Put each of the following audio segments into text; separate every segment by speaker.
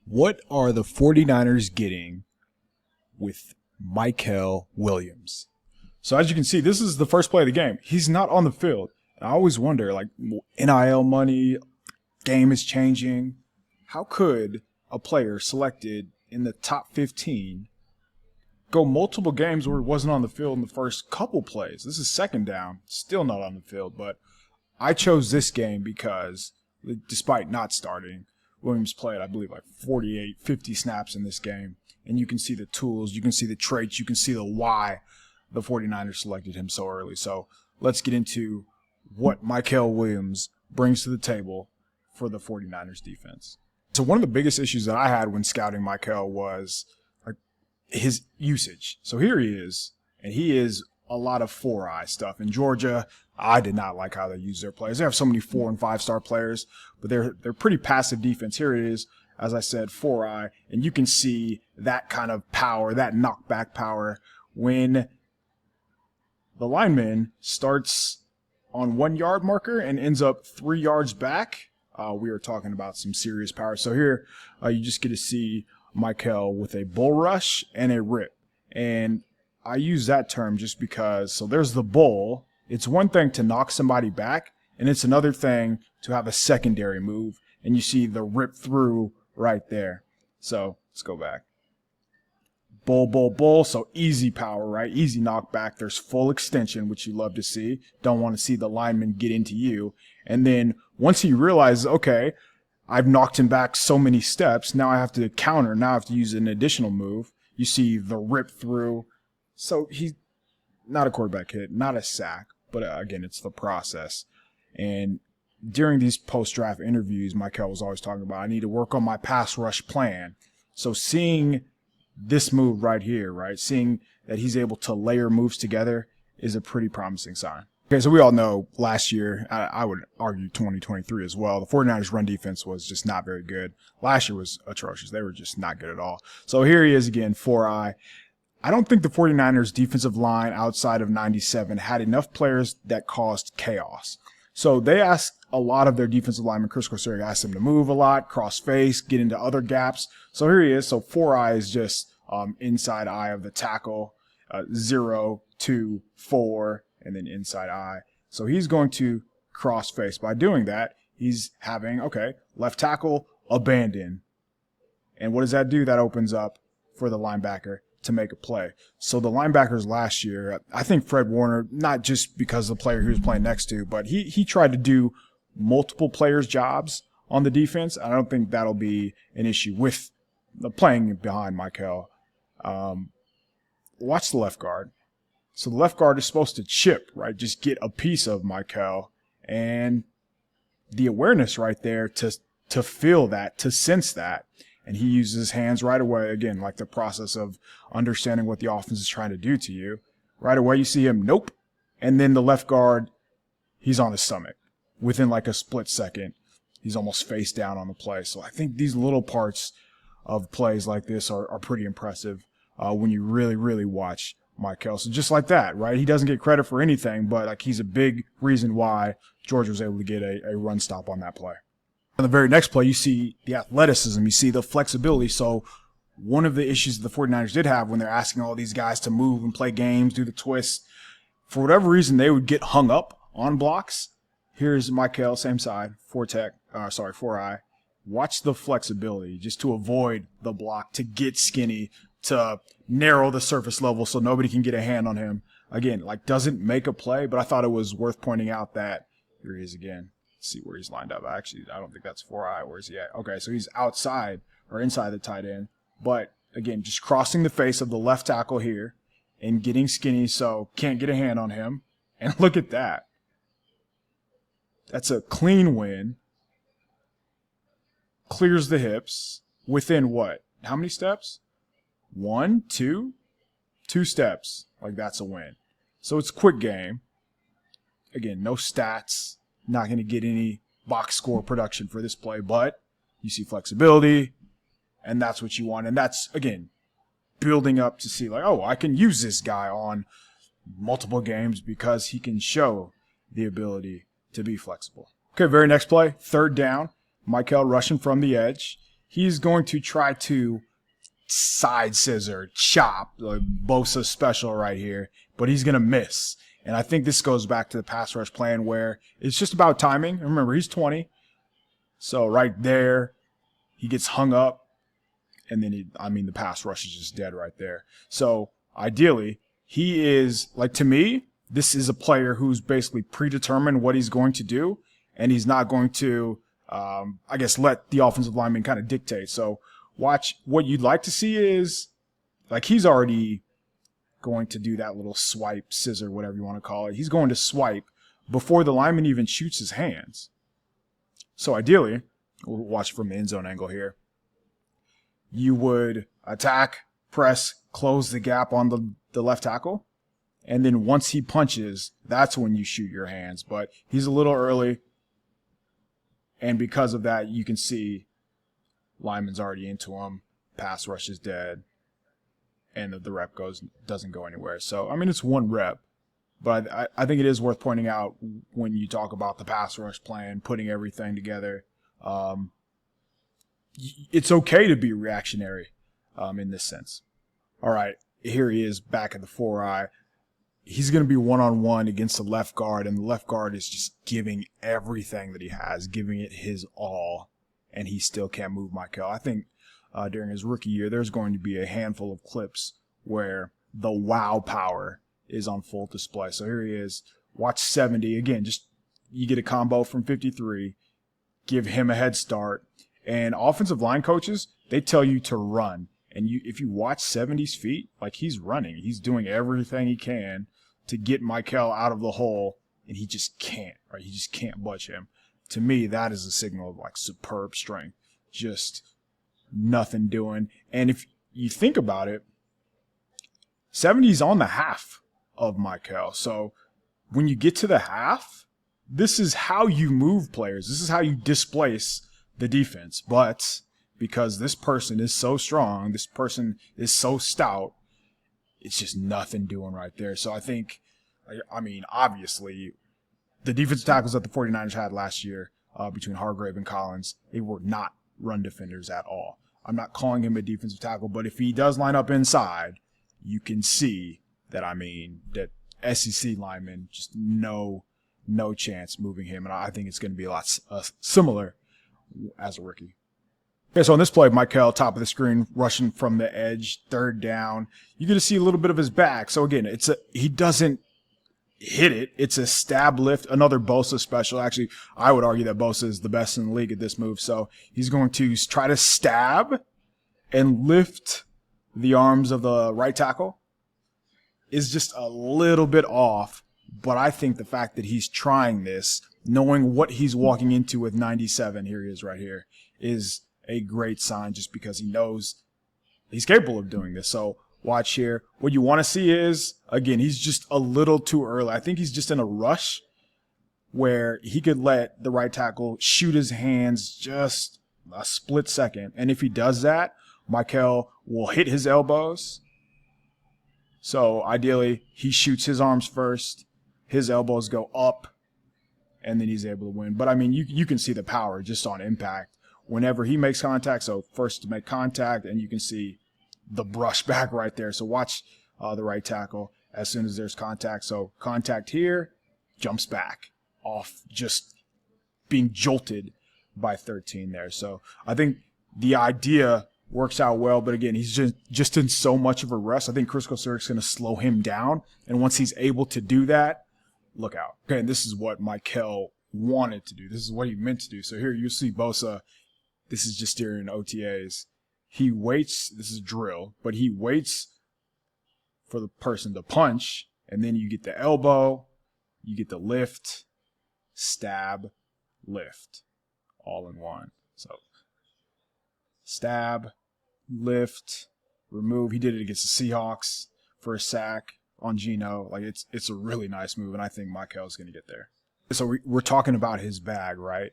Speaker 1: What are the 49ers getting with Mykel Williams? So as you can see, this is the first play of the game. He's not on the field. I always wonder, like, NIL money, game is changing. How could a player selected in the top 15 go multiple games where he wasn't on the field in the first couple plays? This is second down, still not on the field. But I chose this game because, despite not starting, Williams played, I believe, like 48, 50 snaps in this game. And you can see the tools, you can see the traits, you can see the why the 49ers selected him so early. So let's get into what Mykel Williams brings to the table for the 49ers defense. So one of the biggest issues that I had when scouting Mykel was his usage. So here he is, and he is a lot of 4-eye stuff. In Georgia, I did not like how they use their players. They have so many 4- and 5-star players, but they're pretty passive defense. Here it is, as I said, 4-eye, and you can see that kind of power, that knockback power, when the lineman starts on 1 yard marker and ends up 3 yards back. We are talking about some serious power. So here you just get to see Mykel with a bull rush and a rip. And I use that term just because, so there's the bull. It's one thing to knock somebody back, and it's another thing to have a secondary move. And you see the rip through right there. So let's go back. Bull, bull, bull. So easy power, right? Easy knockback. There's full extension, which you love to see. Don't want to see the lineman get into you. And then once he realizes, okay, I've knocked him back so many steps, now I have to counter. Now I have to use an additional move. You see the rip through. So he's not a quarterback hit, not a sack, but again, it's the process. And during these post-draft interviews, Mykel was always talking about, I need to work on my pass rush plan. So seeing this move right here, right, seeing that he's able to layer moves together is a pretty promising sign. Okay, so we all know last year, I would argue 2023 as well, the 49ers run defense was just not very good. Last year was atrocious. They were just not good at all. So here he is again, 4-eye. I don't think the 49ers defensive line outside of 97 had enough players that caused chaos. So they asked a lot of their defensive linemen, Chris Corsair asked them to move a lot, cross face, get into other gaps. So here he is. So 4-eye is just inside eye of the tackle, 0, 2, 4, and then inside eye. So he's going to cross face. By doing that, he's having, okay, left tackle, abandon. And what does that do? That opens up for the linebacker to make a play. So the linebackers last year, I think Fred Warner, not just because of the player he was playing next to, but he tried to do multiple players' jobs on the defense. I don't think that'll be an issue with the playing behind Mykel. Watch the left guard. So the left guard is supposed to chip, right? Just get a piece of Mykel, and the awareness right there to feel that, to sense that. And he uses his hands right away. Again, like the process of understanding what the offense is trying to do to you. Right away, you see him, nope. And then the left guard, he's on his stomach. Within like a split second, he's almost face down on the play. So I think these little parts of plays like this are pretty impressive when you really, really watch Mykel. So just like that, right? He doesn't get credit for anything, but like he's a big reason why Georgia was able to get a run stop on that play. On the very next play, you see the athleticism, you see the flexibility. So one of the issues the 49ers did have when they're asking all these guys to move and play games, do the twists, for whatever reason, they would get hung up on blocks. Here's Mykel, same side, 4-eye. Watch the flexibility just to avoid the block, to get skinny, to narrow the surface level so nobody can get a hand on him. Again, like doesn't make a play, but I thought it was worth pointing out that here he is again. See where he's lined up. Actually, I don't think that's 4-eye. Where's he at? Okay, so he's outside or inside the tight end. But again, just crossing the face of the left tackle here and getting skinny so can't get a hand on him. And look at that. That's a clean win. Clears the hips within what? How many steps? 1, 2? 2 steps. Like that's a win. So it's a quick game. Again, no stats. Not going to get any box score production for this play, but you see flexibility, and that's what you want. And that's, again, building up to see like, oh, I can use this guy on multiple games because he can show the ability to be flexible. Okay, very next play, third down. Mykel rushing from the edge. he's going to try to side scissor, chop, like Bosa special right here, but he's going to miss. And I think this goes back to the pass rush plan where it's just about timing. Remember, he's 20. So right there, he gets hung up, and then the pass rush is just dead right there. So ideally, he is, like, to me, this is a player who's basically predetermined what he's going to do, and he's not going to, let the offensive lineman kind of dictate. So watch, what you'd like to see is, like, he's already going to do that little swipe, scissor, whatever you want to call it. He's going to swipe before the lineman even shoots his hands. So ideally, we'll watch from the end zone angle here. You would attack, press, close the gap on the left tackle. And then once he punches, that's when you shoot your hands. But he's a little early. And because of that, you can see lineman's already into him. Pass rush is dead. And the rep doesn't go anywhere. So, it's one rep. But I think it is worth pointing out when you talk about the pass rush plan, putting everything together. It's okay to be reactionary in this sense. All right, here he is back at the 4-eye. He's going to be one-on-one against the left guard, and the left guard is just giving everything that he has, giving it his all, and he still can't move Mykel. I think during his rookie year, there's going to be a handful of clips where the wow power is on full display. So here he is. Watch 70. Again, just you get a combo from 53, give him a head start. And offensive line coaches, they tell you to run. And if you watch 70's feet, like, he's running. He's doing everything he can to get Mykel out of the hole, and he just can't, right? He just can't budge him. To me, that is a signal of, like, superb strength. Just nothing doing. And if you think about it, 70's on the half of Mykel. So when you get to the half, this is how you move players. This is how you displace the defense. But because this person is so strong, this person is so stout, it's just nothing doing right there. So I think, obviously, the defensive tackles that the 49ers had last year between Hargrave and Collins, they were not run defenders at all. I'm not calling him a defensive tackle, but if he does line up inside, you can see that, that SEC linemen just no chance moving him. And I think it's going to be a lot similar as a rookie. Okay, so on this play, Mykel, top of the screen, rushing from the edge, third down. You're going to see a little bit of his back. So again, he doesn't hit it. It's a stab lift, another Bosa special. Actually, I would argue that Bosa is the best in the league at this move. So he's going to try to stab and lift the arms of the right tackle. Is just a little bit off. But I think the fact that he's trying this, knowing what he's walking into with 97, here he is right here, is a great sign, just because he knows he's capable of doing this. So watch here. What you want to see is, again, he's just a little too early. I think he's just in a rush where he could let the right tackle shoot his hands just a split second. And if he does that, Mykel will hit his elbows. So ideally, he shoots his arms first, his elbows go up, and then he's able to win. But you can see the power just on impact whenever he makes contact. So first to make contact, and you can see the brush back right there. So watch the right tackle as soon as there's contact. So contact here, jumps back off, just being jolted by 13 there. So I think the idea works out well, but again, he's just in so much of a rush. I think Chris Kosurik's going to slow him down, and once he's able to do that, look out. Okay, and this is what Mykel wanted to do. This is what he meant to do. So here you see Bosa. This is just during OTAs. He waits. This is drill, but he waits for the person to punch, and then you get the elbow, you get the lift, stab, lift, all in one. So stab, lift, remove. He did it against the Seahawks for a sack on Geno. Like, it's a really nice move, and I think Mykel's going to get there. So we're talking about his bag, right?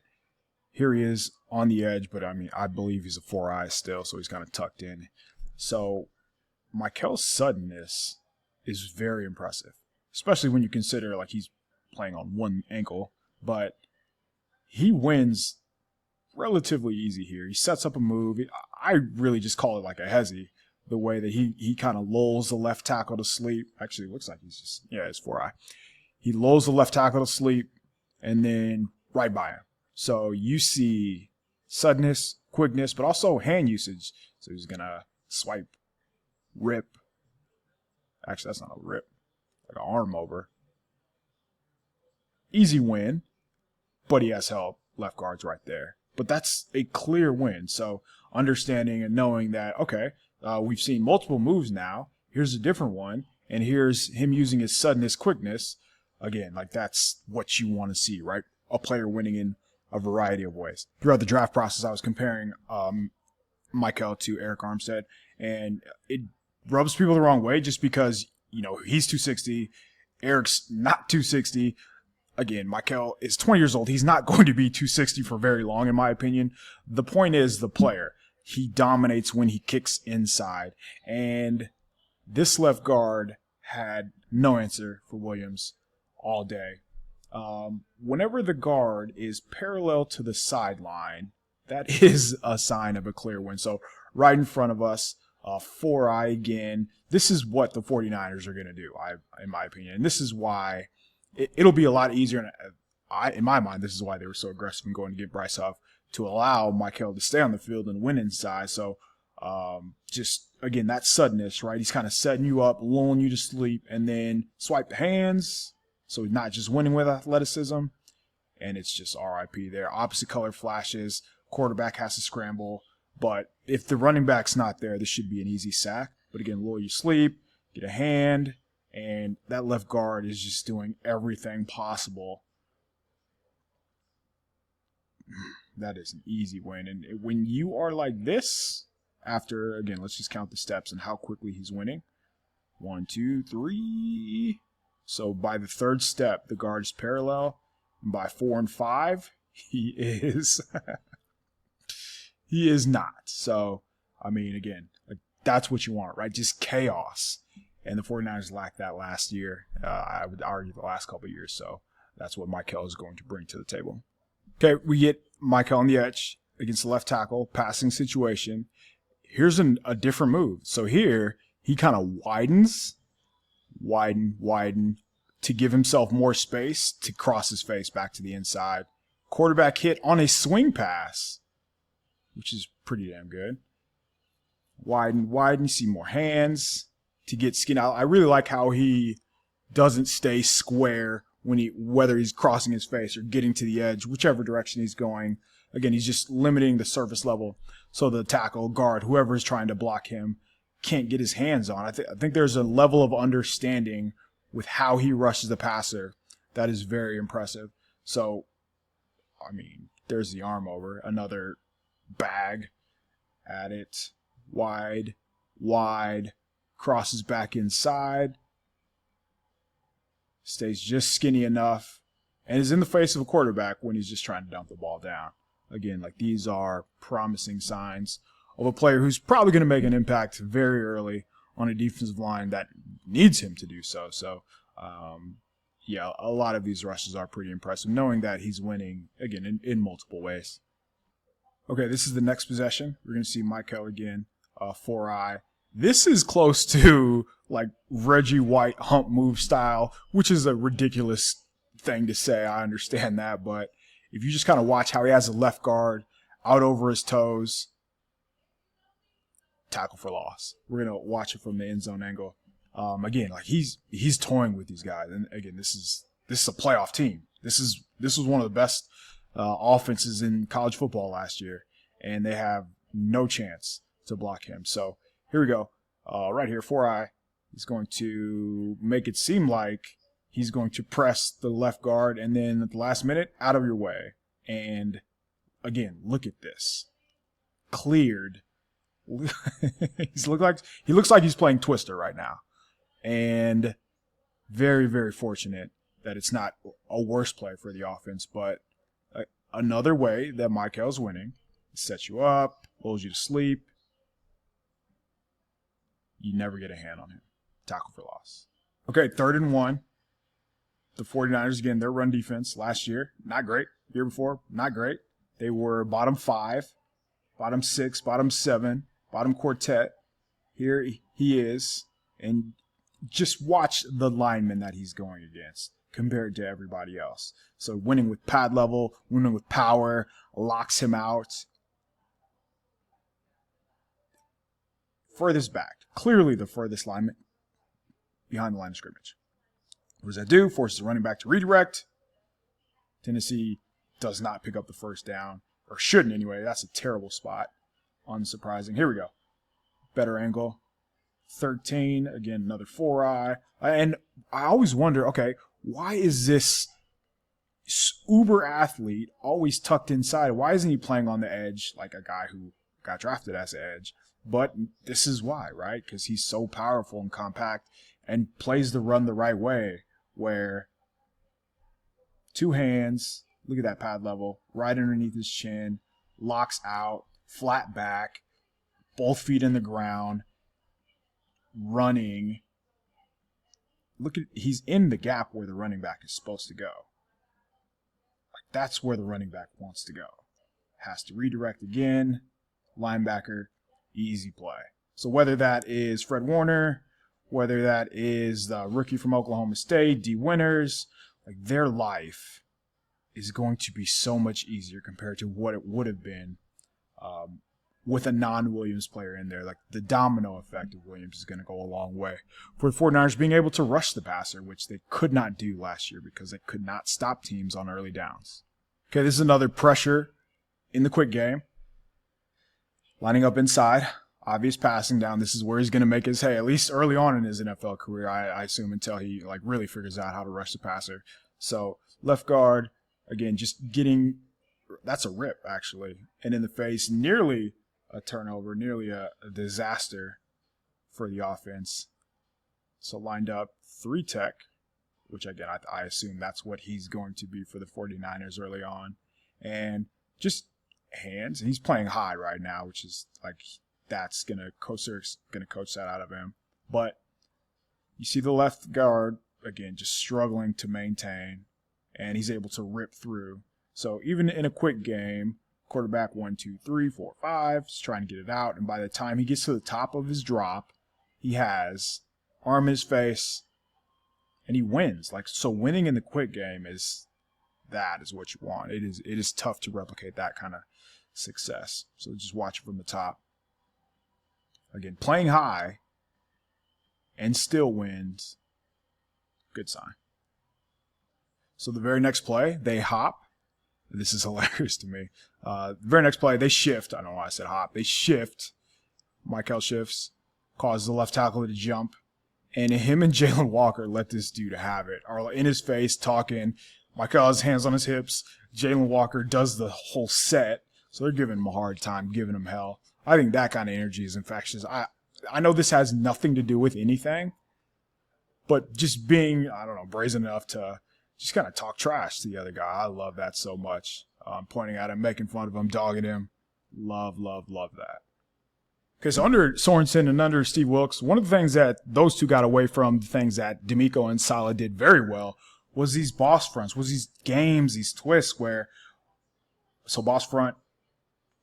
Speaker 1: Here he is on the edge, but I believe he's a 4-eye still, so he's kind of tucked in. So Mykel's suddenness is very impressive, especially when you consider, like, he's playing on one ankle, but he wins relatively easy here. He sets up a move. I really just call it like a hezzy, the way that he kind of lulls the left tackle to sleep. Actually, it looks like he's just, yeah, it's 4-eye. He lulls the left tackle to sleep and then right by him. So you see suddenness, quickness, but also hand usage. So he's going to swipe, rip. Actually, that's not a rip. Like an arm over. Easy win, but he has help. Left guard's right there. But that's a clear win. So understanding and knowing that, okay, we've seen multiple moves now. Here's a different one. And here's him using his suddenness, quickness. Again, like that's what you want to see, right? A player winning in a variety of ways. Throughout the draft process, I was comparing Mykel to Eric Armstead, and it rubs people the wrong way just because, you know, he's 260, Eric's not 260. Again, Mykel is 20 years old. He's not going to be 260 for very long, in my opinion. The point is the player. He dominates when he kicks inside. And this left guard had no answer for Williams all day. Whenever the guard is parallel to the sideline, that is a sign of a clear win. So right in front of us, 4-eye again. This is what the 49ers are going to do, in my opinion. And this is why it'll be a lot easier. And in my mind, this is why they were so aggressive in going to get Bryce Huff, to allow Mykel to stay on the field and win inside. So just, again, that suddenness, right? He's kind of setting you up, lulling you to sleep, and then swipe the hands. So not just winning with athleticism. And it's just RIP there. Opposite color flashes. Quarterback has to scramble. But if the running back's not there, this should be an easy sack. But again, lull you sleep, get a hand. And that left guard is just doing everything possible. That is an easy win. And when you are like this, after, again, let's just count the steps and how quickly he's winning. 1, 2, 3. So by the third step, the guard is parallel. And by 4 and 5, he is he is not. So, I mean, again, like, that's what you want, right? Just chaos. And the 49ers lacked that last year. I would argue the last couple of years. So that's what Mykel is going to bring to the table. Okay, we get Mykel on the edge against the left tackle, passing situation. Here's a different move. So here, he kind of widens, widen, to give himself more space to cross his face back to the inside. Quarterback hit on a swing pass, which is pretty damn good. Widen, see more hands to get skin out. I really like how he doesn't stay square whether he's crossing his face or getting to the edge, whichever direction he's going. Again, he's just limiting the surface level so the tackle, guard, whoever is trying to block him can't get his hands on. I think there's a level of understanding with how he rushes the passer that is very impressive. So, I mean, there's the arm over, another bag at it, wide, crosses back inside, stays just skinny enough, and is in the face of a quarterback when he's just trying to dump the ball down. Again, like, these are promising signs of a player who's probably going to make an impact very early on a defensive line that needs him to do so. So, yeah, a lot of these rushes are pretty impressive, knowing that he's winning, again, in multiple ways. Okay, this is the next possession. We're going to see Mykel again, 4-eye. This is close to, like, Reggie White hump move style, which is a ridiculous thing to say. I understand that, but if you just kind of watch how he has the left guard out over his toes, tackle for loss. We're going to watch it from the end zone angle. Again, like, he's toying with these guys. And again, this is a playoff team. This was one of the best offenses in college football last year, and they have no chance to block him. So here we go. Right here, 4-eye. He's going to make it seem like he's going to press the left guard, and then at the last minute, out of your way. And again, look at this. Cleared. He looks like he's playing Twister right now. And very, very fortunate that it's not a worse play for the offense, but another way that Mykel's winning. He sets you up, lulls you to sleep. You never get a hand on him. Tackle for loss. Okay, 3rd and 1. The 49ers, again, their run defense last year, not great. Year before, not great. They were bottom 5, bottom 6, bottom 7, bottom quartet. Here he is. And just watch the linemen that he's going against compared to everybody else. So winning with pad level, winning with power, locks him out. Furthest back. Clearly the furthest lineman behind the line of scrimmage. What does that do? Forces the running back to redirect. Tennessee does not pick up the first down, or shouldn't anyway. That's a terrible spot. Unsurprising. Here we go. Better angle. 13. Again, another 4-eye. And I always wonder, okay, why is this uber athlete always tucked inside? Why isn't he playing on the edge like a guy who got drafted as an edge? But this is why, right? Because he's so powerful and compact and plays the run the right way, where 2 hands, look at that pad level, right underneath his chin, locks out, flat back, both feet in the ground, running. Look at, he's in the gap where the running back is supposed to go. Like, that's where the running back wants to go. Has to redirect again. Linebacker, easy play. So whether that is Fred Warner, whether that is the rookie from Oklahoma State, D. Winters, like, their life is going to be so much easier compared to what it would have been with a non-Williams player in there. Like, the domino effect of Williams is going to go a long way for the 49ers being able to rush the passer, which they could not do last year because they could not stop teams on early downs. Okay, this is another pressure in the quick game. Lining up inside, obvious passing down. This is where he's going to make his hay, at least early on in his NFL career, I assume, until he like really figures out how to rush the passer. So left guard, again, just getting, that's a rip, actually. And in the face, nearly a turnover, nearly a disaster for the offense. So lined up 3 tech, which again, I assume that's what he's going to be for the 49ers early on. And just hands. And he's playing high right now, which is like, that's going to, coach that out of him. But you see the left guard, again, just struggling to maintain. And he's able to rip through. So even in a quick game, quarterback 1, 2, 3, 4, 5, just trying to get it out. And by the time he gets to the top of his drop, he has arm in his face, and he wins. Like, so winning in the quick game is what you want. It is tough to replicate that kind of success. So just watch it from the top. Again, playing high and still wins. Good sign. So the very next play, they hop. This is hilarious to me. The very next play, they shift. I don't know why I said hop. They shift. Mykel shifts, causes the left tackle to jump. And him and Jalen Walker let this dude have it. Are in his face, talking. Mykel has hands on his hips. Jalen Walker does the whole set. So they're giving him a hard time, giving him hell. I think that kind of energy is infectious. I know this has nothing to do with anything. But just being, I don't know, brazen enough to just kind of talk trash to the other guy. I love that so much. Pointing at him, making fun of him, dogging him. Love, love, love that. Okay, so under Sorensen and under Steve Wilkes, one of the things that those two got away from, the things that D'Amico and Saleh did very well, was these boss fronts, was these games, these twists where, so boss front,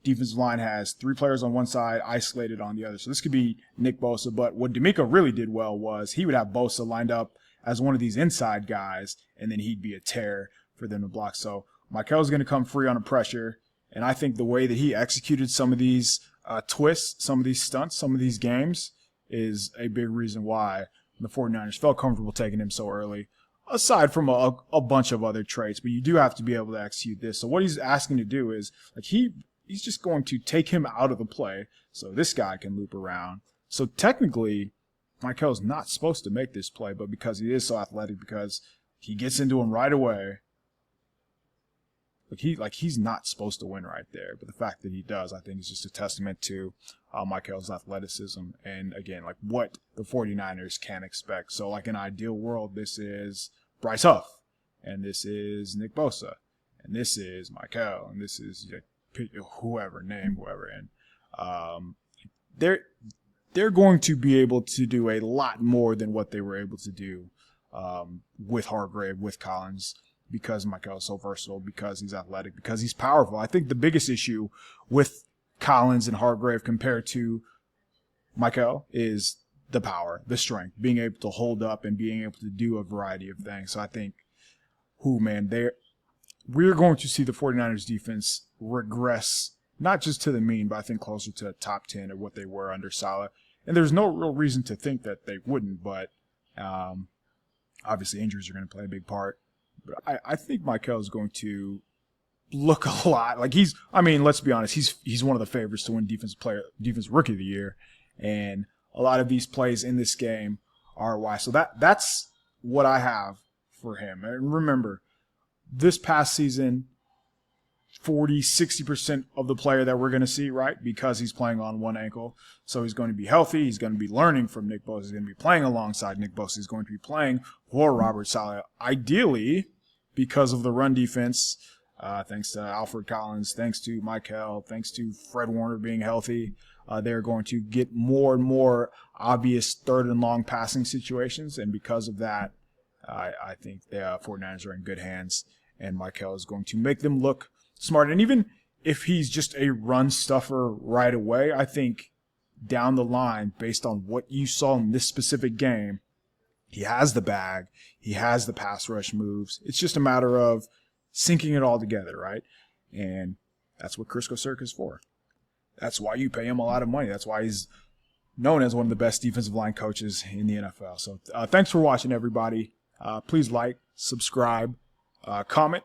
Speaker 1: defensive line has 3 players on one side, isolated on the other. So this could be Nick Bosa, but what D'Amico really did well was he would have Bosa lined up as one of these inside guys, and then he'd be a tear for them to block. So Mykel's going to come free on a pressure, and I think the way that he executed some of these twists, some of these stunts, some of these games is a big reason why the 49ers felt comfortable taking him so early, aside from a bunch of other traits. But you do have to be able to execute this. So what he's asking to do is, like, he's just going to take him out of the play so this guy can loop around. So technically, Mykel's not supposed to make this play, but because he is so athletic, because he gets into him right away, he's not supposed to win right there. But the fact that he does, I think, is just a testament to Mykel's athleticism. And again, like what the 49ers can expect. So like in an ideal world, this is Bryce Huff, and this is Nick Bosa, and this is Mykel, and this is whoever. And they're going to be able to do a lot more than what they were able to do with Hargrave, with Collins, because Mykel is so versatile, because he's athletic, because he's powerful. I think the biggest issue with Collins and Hargrave compared to Mykel is the power, the strength, being able to hold up and being able to do a variety of things. So I think, we're going to see the 49ers defense regress, not just to the mean, but I think closer to top 10 of what they were under Saleh. And there's no real reason to think that they wouldn't, but obviously injuries are going to play a big part. But I think Mykel is going to look a lot like let's be honest, he's one of the favorites to win defense rookie of the year. And a lot of these plays in this game are why. So that's what I have for him. And remember, this past season, 40-60% of the player that we're going to see, right? Because he's playing on one ankle. So he's going to be healthy. He's going to be learning from Nick Bosa. He's going to be playing alongside Nick Bosa. He's going to be playing for Robert Saleh. Ideally, because of the run defense, thanks to Alfred Collins, thanks to Mykel, thanks to Fred Warner being healthy, they're going to get more and more obvious third and long passing situations. And because of that, I think the 49ers are in good hands. And Mykel is going to make them look smart. And even if he's just a run stuffer right away, I think down the line, based on what you saw in this specific game, he has the bag. He has the pass rush moves. It's just a matter of syncing it all together, right? And that's what Chris Kosirka is for. That's why you pay him a lot of money. That's why he's known as one of the best defensive line coaches in the NFL. So thanks for watching, everybody. Please like, subscribe, comment.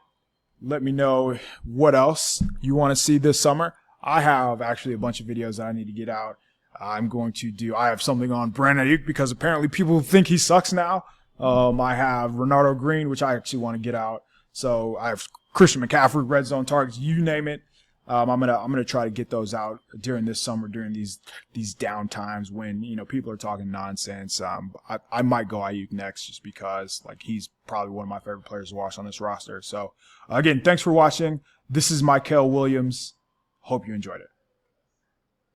Speaker 1: Let me know what else you want to see this summer. I have actually a bunch of videos that I need to get out. I have something on Brandon Ayuk because apparently people think he sucks now. I have Renardo Green, which I actually want to get out. So I have Christian McCaffrey, red zone targets, you name it. I'm gonna try to get those out during this summer, during these down times when people are talking nonsense. I might go Ayuk next just because he's probably one of my favorite players to watch on this roster. So again, thanks for watching. This is Mykel Williams. Hope you enjoyed it.